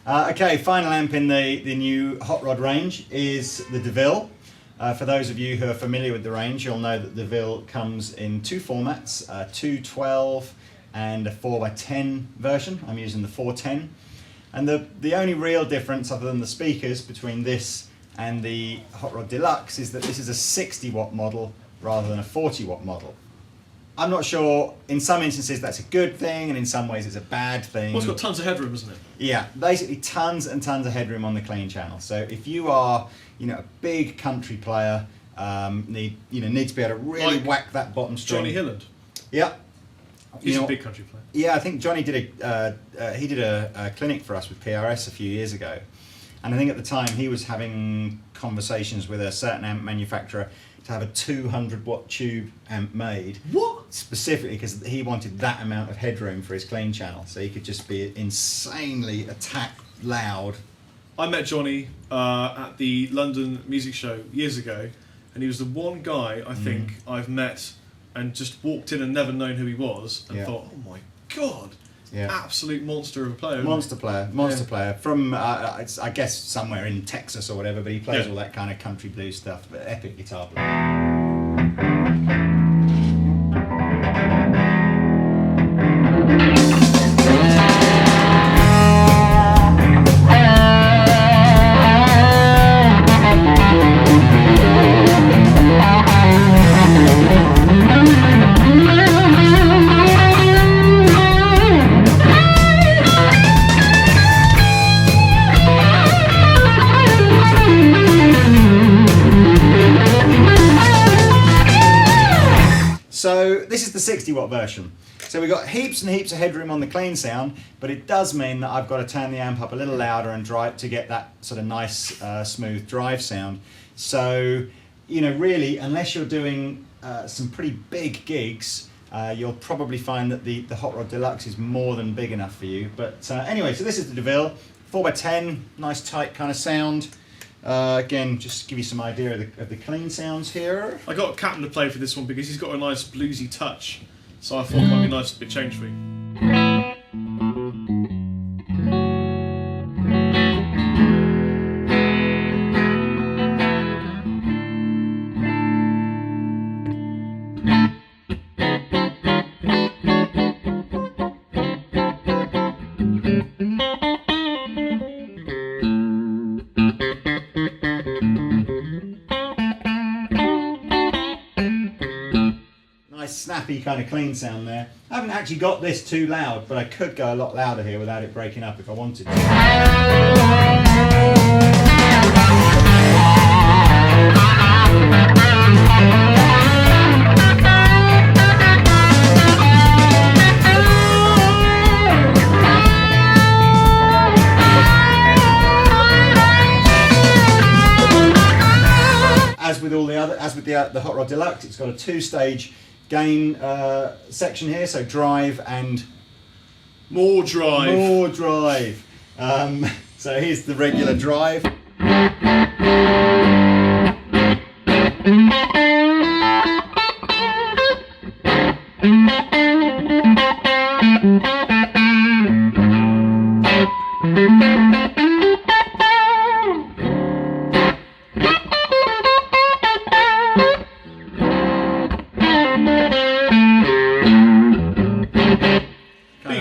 Okay, final amp in the new Hot Rod range is the Deville. For those of you who are familiar with the range, you'll know that the Deville comes in two formats, a 212 and a 4x10 version. I'm using the 410. And the only real difference, other than the speakers, between this and the Hot Rod Deluxe is that this is a 60 watt model rather than a 40 watt model. I'm not sure, in some instances that's a good thing, and in some ways it's a bad thing. Well, it's got tons of headroom, isn't it? Yeah, basically tons and tons of headroom on the clean channel. So if you are, a big country player, need to be able to really whack that bottom string. Johnny Hilland. Yeah. He's a big country player. Yeah, I think Johnny did a clinic for us with PRS a few years ago, and I think at the time he was having conversations with a certain amp manufacturer to have a 200 watt tube amp made. What? Specifically because he wanted that amount of headroom for his clean channel, so he could just be insanely attack loud. I met Johnny at the London Music Show years ago, and he was the one guy I think I've met and just walked in and never known who he was and thought, oh my god, absolute monster of a player. Monster player from I guess somewhere in Texas or whatever, but he plays all that kind of country blues stuff, but epic guitar player. So this is the 60 watt version. So we've got heaps and heaps of headroom on the clean sound, but it does mean that I've got to turn the amp up a little louder and drive to get that sort of nice smooth drive sound. So, really, unless you're doing some pretty big gigs, you'll probably find that the Hot Rod Deluxe is more than big enough for you. But anyway, so this is the Deville, 4x10, nice tight kind of sound. Again, just to give you some idea of the clean sounds here. I got Captain to play for this one because he's got a nice bluesy touch, so I thought it might be nice to be changed for you. Snappy kind of clean sound there. I haven't actually got this too loud, but I could go a lot louder here without it breaking up if I wanted to. As with the Hot Rod Deluxe, it's got a two-stage gain section here, so drive and more drive. So here's the regular drive.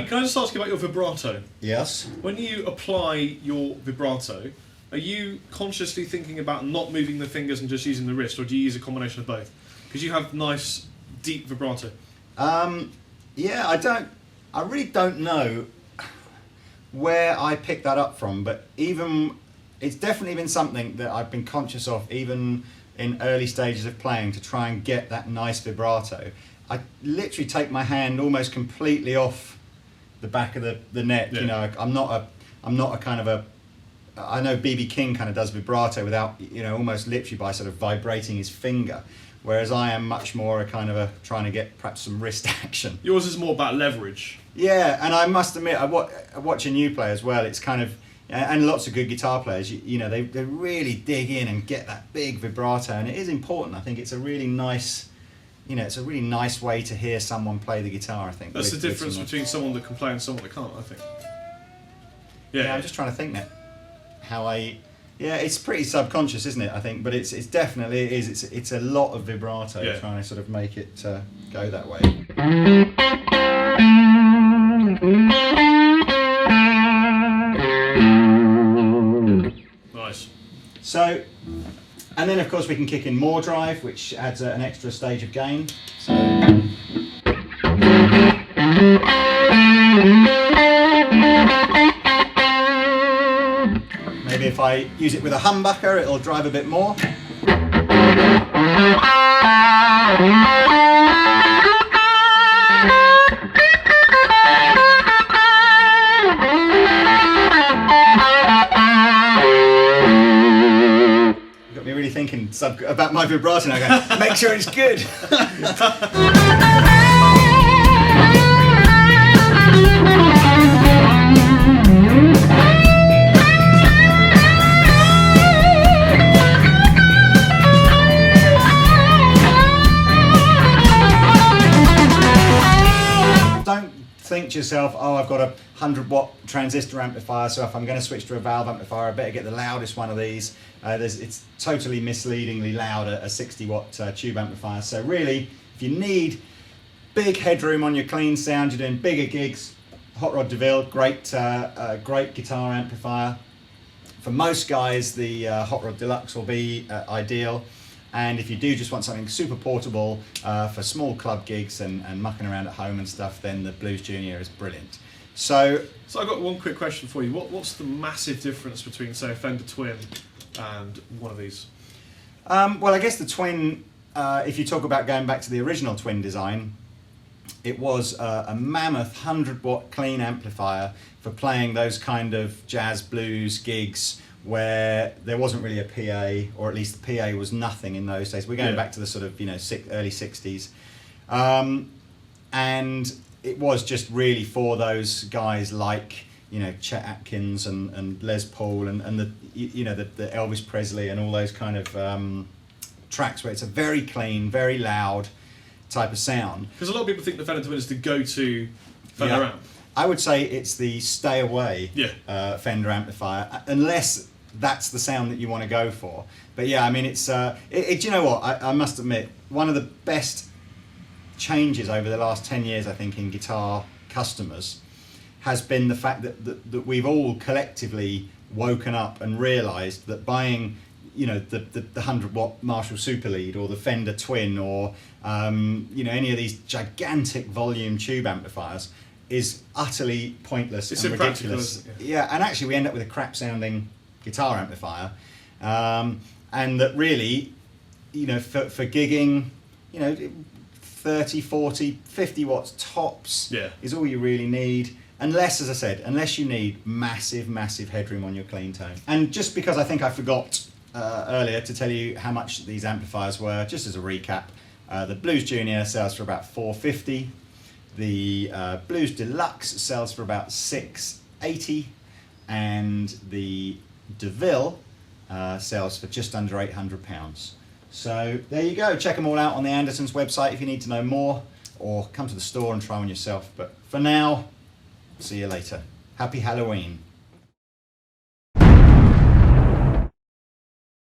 Can I just ask you about your vibrato? Yes. When you apply your vibrato, are you consciously thinking about not moving the fingers and just using the wrist, or do you use a combination of both? Because you have nice, deep vibrato. Yeah, I really don't know where I picked that up from, but it's definitely been something that I've been conscious of even in early stages of playing, to try and get that nice vibrato. I literally take my hand almost completely off the back of the neck. Yeah. I'm not a kind of a, I know B.B. King kind of does vibrato without, almost literally by sort of vibrating his finger, whereas I am much more a kind of a trying to get perhaps some wrist action. Yours is more about leverage. Yeah, and I must admit, watching you play as well, it's kind of, and lots of good guitar players, they really dig in and get that big vibrato, and it is important. I think it's a really nice, it's a really nice way to hear someone play the guitar, I think. That's the difference between someone that can play and someone that can't, I think. Yeah, I'm just trying to think now how yeah, it's pretty subconscious, isn't it? I think, but it's definitely it is. It's a lot of vibrato trying to sort of make it go that way. Nice. So, and then of course we can kick in more drive, which adds an extra stage of gain. So. Maybe if I use it with a humbucker, it'll drive a bit more. Got me really thinking about my vibrato now, going, make sure it's good. Think to yourself, oh, I've got a 100-watt transistor amplifier, so if I'm going to switch to a valve amplifier, I better get the loudest one of these. It's totally misleadingly loud, a 60-watt tube amplifier. So really, if you need big headroom on your clean sound, you're doing bigger gigs, Hot Rod Deville, great guitar amplifier. For most guys, the Hot Rod Deluxe will be ideal. And if you do just want something super portable for small club gigs and mucking around at home and stuff, then the Blues Junior is brilliant. So I've got one quick question for you. What's the massive difference between, say, a Fender Twin and one of these? Well, I guess the Twin, if you talk about going back to the original Twin design, it was a mammoth 100-watt clean amplifier for playing those kind of jazz blues gigs where there wasn't really a PA, or at least the PA was nothing in those days. We're going back to the sort of early 60s, and it was just really for those guys like Chet Atkins and Les Paul and the the Elvis Presley and all those kind of tracks where it's a very clean, very loud type of sound. Because a lot of people think the Fender Twin is the go-to Fender amp. I would say it's the stay away Fender amplifier, unless that's the sound that you want to go for. But yeah, I mean, it's do you know what? I must admit, one of the best changes over the last 10 years, I think, in guitar customers has been the fact that we've all collectively woken up and realised that buying the 100-watt Marshall Super Lead or the Fender Twin or any of these gigantic volume tube amplifiers is utterly pointless and ridiculous. Yeah, and actually we end up with a crap sounding guitar amplifier, and that really, for gigging, 30, 40, 50 watts tops is all you really need. Unless, as I said, unless you need massive, massive headroom on your clean tone. And just because I think I forgot earlier to tell you how much these amplifiers were, just as a recap, the Blues Junior sells for about $450. The Blues Deluxe sells for about $680, and the DeVille sells for just under £800. So there you go. Check them all out on the Andertons website if you need to know more, or come to the store and try one yourself. But for now, see you later. Happy Halloween.